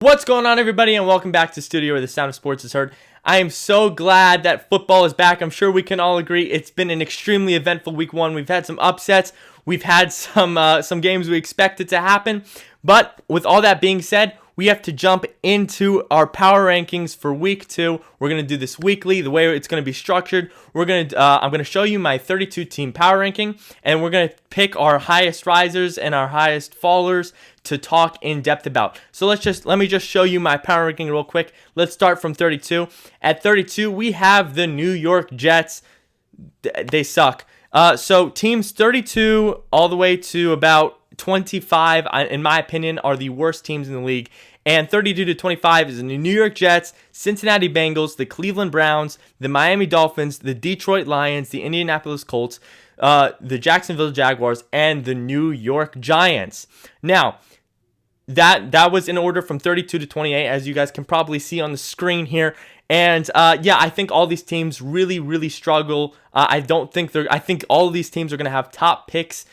What's going on, everybody, and welcome back to Studio where the sound of sports is heard. I am so glad that football is back. I'm sure we can all agree it's been an extremely eventful week one. We've had some upsets. We've had some games we expected to happen. But with all that being said, we have to jump into our power rankings for week two. We're going to do this weekly. The way it's going to be structured, I'm going to show you my 32 team power ranking, and we're going to pick our highest risers and our highest fallers to talk in depth about. So let me just show you my power ranking real quick. Let's start from 32. At 32, we have the New York Jets. They suck. So teams 32 all the way to about 25, in my opinion, are the worst teams in the league. And 32 to 25 is the New York Jets, Cincinnati Bengals, the Cleveland Browns, the Miami Dolphins, the Detroit Lions, the Indianapolis Colts, the Jacksonville Jaguars, and the New York Giants. Now, that was in order from 32 to 28, as you guys can probably see on the screen here. And I think all these teams really struggle. I think all of these teams are going to have top picks.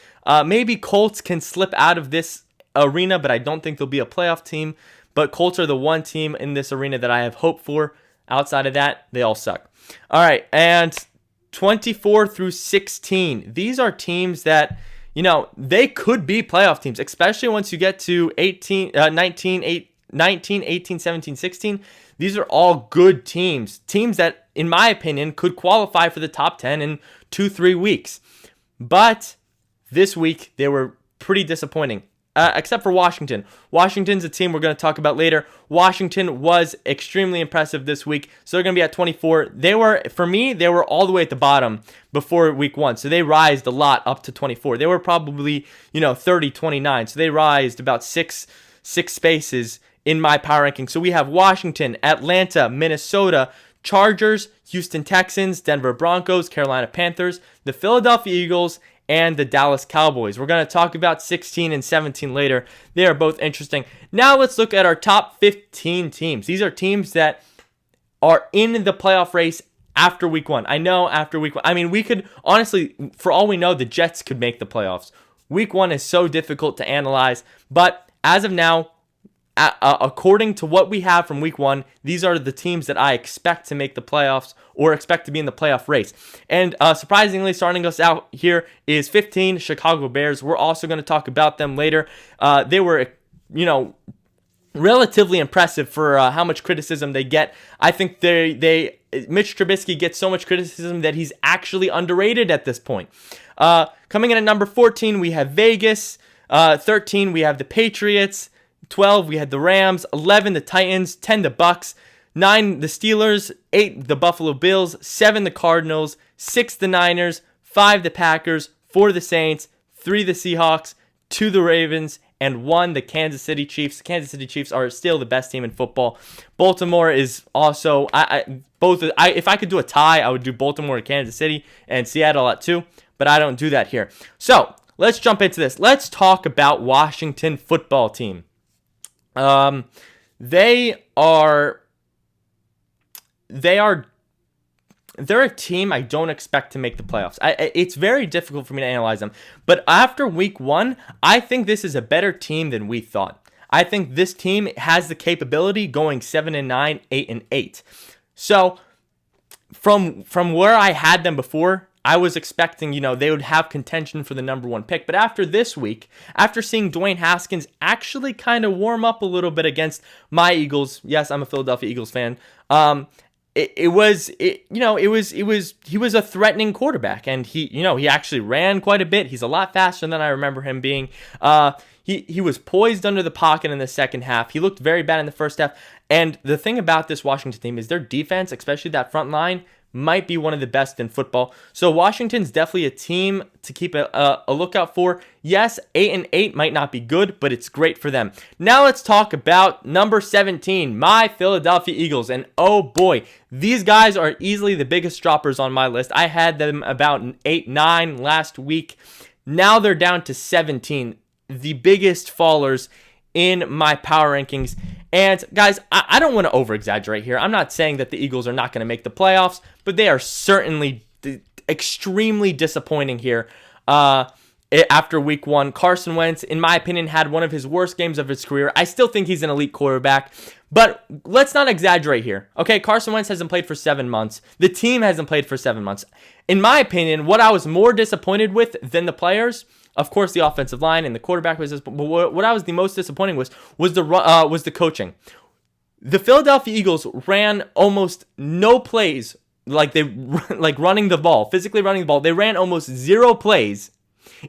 Maybe Colts can slip out of this arena, but I don't think they'll be a playoff team. But Colts are the one team in this arena that I have hope for. Outside of that, they all suck. All right, and 24 through 16. These are teams that, they could be playoff teams, especially once you get to 19, 18, 17, 16. These are all good teams. Teams that, in my opinion, could qualify for the top 10 in 2-3 weeks. But this week, they were pretty disappointing. Except for Washington. Washington's a team we're going to talk about later. Washington was extremely impressive this week, so they're going to be at 24. They were all the way at the bottom before week one, so they rised a lot up to 24. They were probably, 30, 29, so they rised about six spaces in my power ranking. So we have Washington, Atlanta, Minnesota, Chargers, Houston Texans, Denver Broncos, Carolina Panthers, the Philadelphia Eagles, and the Dallas Cowboys. We're going to talk about 16 and 17 later. They are both interesting. Now let's look at our top 15 teams. These are teams that are in the playoff race after week one. I know after week one. I mean, we could, honestly, for all we know, the Jets could make the playoffs. Week one is so difficult to analyze. But as of now, according to what we have from week one, these are the teams that I expect to make the playoffs or expect to be in the playoff race. And surprisingly, starting us out here is 15, Chicago Bears. We're also going to talk about them later. They were, relatively impressive for how much criticism they get. I think Mitch Trubisky gets so much criticism that he's actually underrated at this point. Coming in at number 14, we have Vegas. 13, we have the Patriots. 12, we had the Rams. 11, the Titans. 10, the Bucks. 9, the Steelers. 8, the Buffalo Bills. 7, the Cardinals. 6, the Niners. 5, the Packers. 4, the Saints. 3, the Seahawks. 2, the Ravens. And 1, the Kansas City Chiefs. The Kansas City Chiefs are still the best team in football. Baltimore is also, if I could do a tie, I would do Baltimore and Kansas City and Seattle at 2, but I don't do that here. So, let's jump into this. Let's talk about Washington football team. They're a team I don't expect to make the playoffs. It's very difficult for me to analyze them. But after week one, I think this is a better team than we thought. I think this team has the capability going 7-9, 8-8. So from where I had them before, I was expecting, they would have contention for the number one pick. But after this week, after seeing Dwayne Haskins actually kind of warm up a little bit against my Eagles, yes, I'm a Philadelphia Eagles fan. He was a threatening quarterback, and he actually ran quite a bit. He's a lot faster than I remember him being. He was poised under the pocket in the second half. He looked very bad in the first half. And the thing about this Washington team is their defense, especially that front line, might be one of the best in football. So Washington's definitely a team to keep a lookout for. Yes, 8-8 might not be good, but it's great for them. Now let's talk about number 17, my Philadelphia Eagles. And oh boy, these guys are easily the biggest droppers on my list. I had them about 8-9 last week. Now they're down to 17, the biggest fallers in my power rankings. And guys, I don't want to over-exaggerate here. I'm not saying that the Eagles are not going to make the playoffs, but they are certainly extremely disappointing here. after week 1. Carson Wentz, in my opinion, had one of his worst games of his career. I still think he's an elite quarterback, but let's not exaggerate here. Okay, Carson Wentz hasn't played for 7 months. The team hasn't played for 7 months. In my opinion, what I was more disappointed with than the players, of course, the offensive line and the quarterback was, but what I was the most disappointing was the coaching. The Philadelphia Eagles ran almost no plays, like running the ball, physically running the ball. They ran almost 0 plays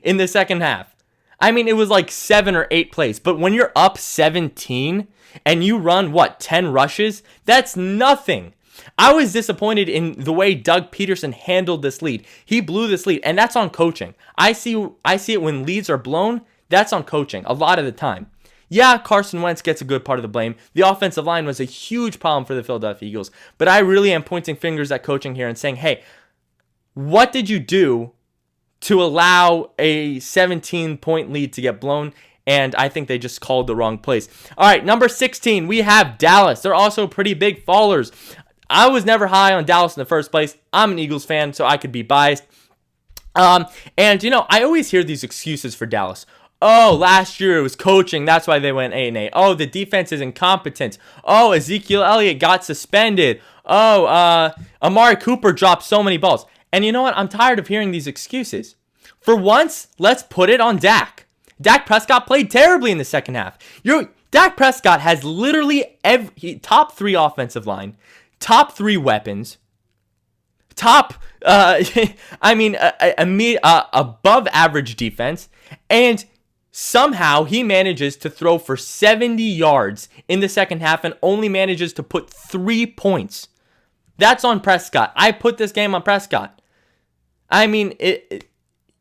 in the second half. I mean, it was like 7 or 8 plays. But when you're up 17 and you run, 10 rushes? That's nothing. I was disappointed in the way Doug Peterson handled this lead. He blew this lead, and that's on coaching. I see it when leads are blown. That's on coaching a lot of the time. Yeah, Carson Wentz gets a good part of the blame. The offensive line was a huge problem for the Philadelphia Eagles. But I really am pointing fingers at coaching here and saying, hey, what did you do to allow a 17-point lead to get blown? And I think they just called the wrong plays. All right, number 16, we have Dallas. They're also pretty big fallers. I was never high on Dallas in the first place. I'm an Eagles fan, so I could be biased. And, I always hear these excuses for Dallas. Oh, last year it was coaching. That's why they went 8-8. Oh, the defense is incompetent. Oh, Ezekiel Elliott got suspended. Oh, Amari Cooper dropped so many balls. And you know what? I'm tired of hearing these excuses. For once, let's put it on Dak. Dak Prescott played terribly in the second half. Dak Prescott has literally top 3 offensive line, top 3 weapons, above average defense, and somehow he manages to throw for 70 yards in the second half and only manages to put 3 points. That's on Prescott. I put this game on Prescott. I mean,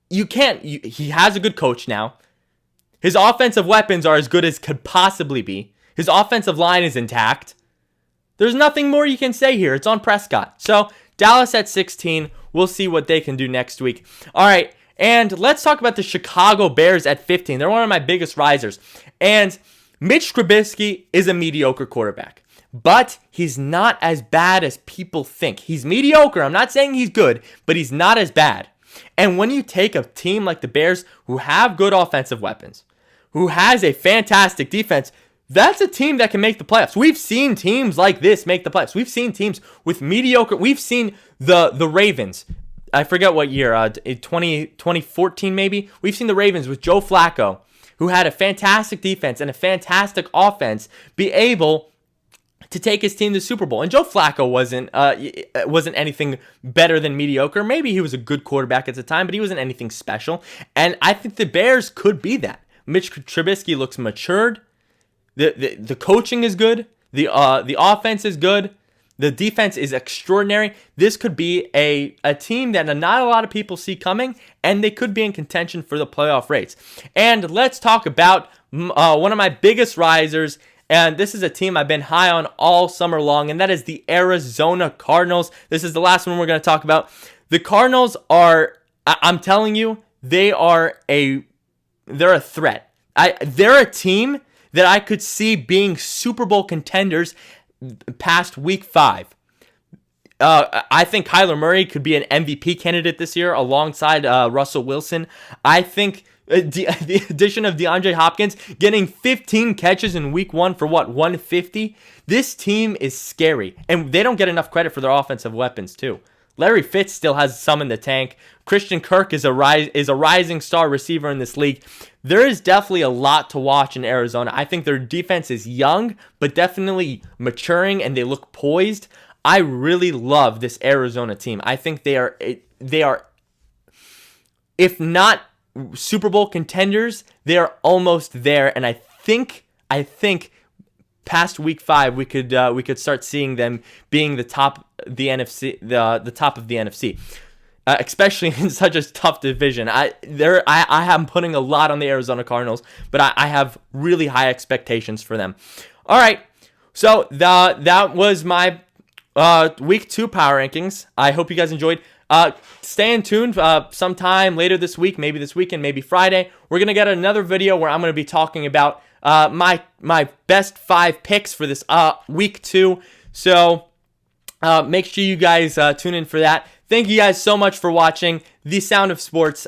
he has a good coach now. His offensive weapons are as good as could possibly be. His offensive line is intact. There's nothing more you can say here. It's on Prescott. So, Dallas at 16. We'll see what they can do next week. All right, and let's talk about the Chicago Bears at 15. They're one of my biggest risers. And Mitch Trubisky is a mediocre quarterback. But he's not as bad as people think. He's mediocre. I'm not saying he's good, but he's not as bad. And when you take a team like the Bears, who have good offensive weapons, who has a fantastic defense, that's a team that can make the playoffs. We've seen teams like this make the playoffs. We've seen teams with mediocre. We've seen the Ravens. I forget what year, 2014 maybe. We've seen the Ravens with Joe Flacco, who had a fantastic defense and a fantastic offense, be able to take his team to the Super Bowl. And Joe Flacco wasn't anything better than mediocre. Maybe he was a good quarterback at the time, but he wasn't anything special. And I think the Bears could be that. Mitch Trubisky looks matured. The coaching is good. The offense is good. The defense is extraordinary. This could be a team that not a lot of people see coming, and they could be in contention for the playoff race. And let's talk about one of my biggest risers. And this is a team I've been high on all summer long, and that is the Arizona Cardinals. This is the last one we're going to talk about. The Cardinals are, I'm telling you, they're a threat. They're a team that I could see being Super Bowl contenders past week 5. I think Kyler Murray could be an MVP candidate this year alongside Russell Wilson. I think the addition of DeAndre Hopkins getting 15 catches in week 1 for 150. This team is scary, and they don't get enough credit for their offensive weapons too. Larry Fitz still has some in the tank. Christian Kirk is a rising star receiver in this league. There is definitely a lot to watch in Arizona. I think their defense is young, but definitely maturing, and they look poised. I really love this Arizona team. I think they are, if not Super Bowl contenders, they are almost there. And I think past week 5 we could start seeing them being the top of the NFC, especially in such a tough division. I am putting a lot on the Arizona Cardinals, but I have really high expectations for them. All right, so that was my week 2 power rankings. I hope you guys enjoyed. Stay tuned sometime later this week, maybe this weekend, maybe Friday. We're going to get another video where I'm going to be talking about my best 5 picks for this week 2. So make sure you guys tune in for that. Thank you guys so much for watching The Sound of Sports.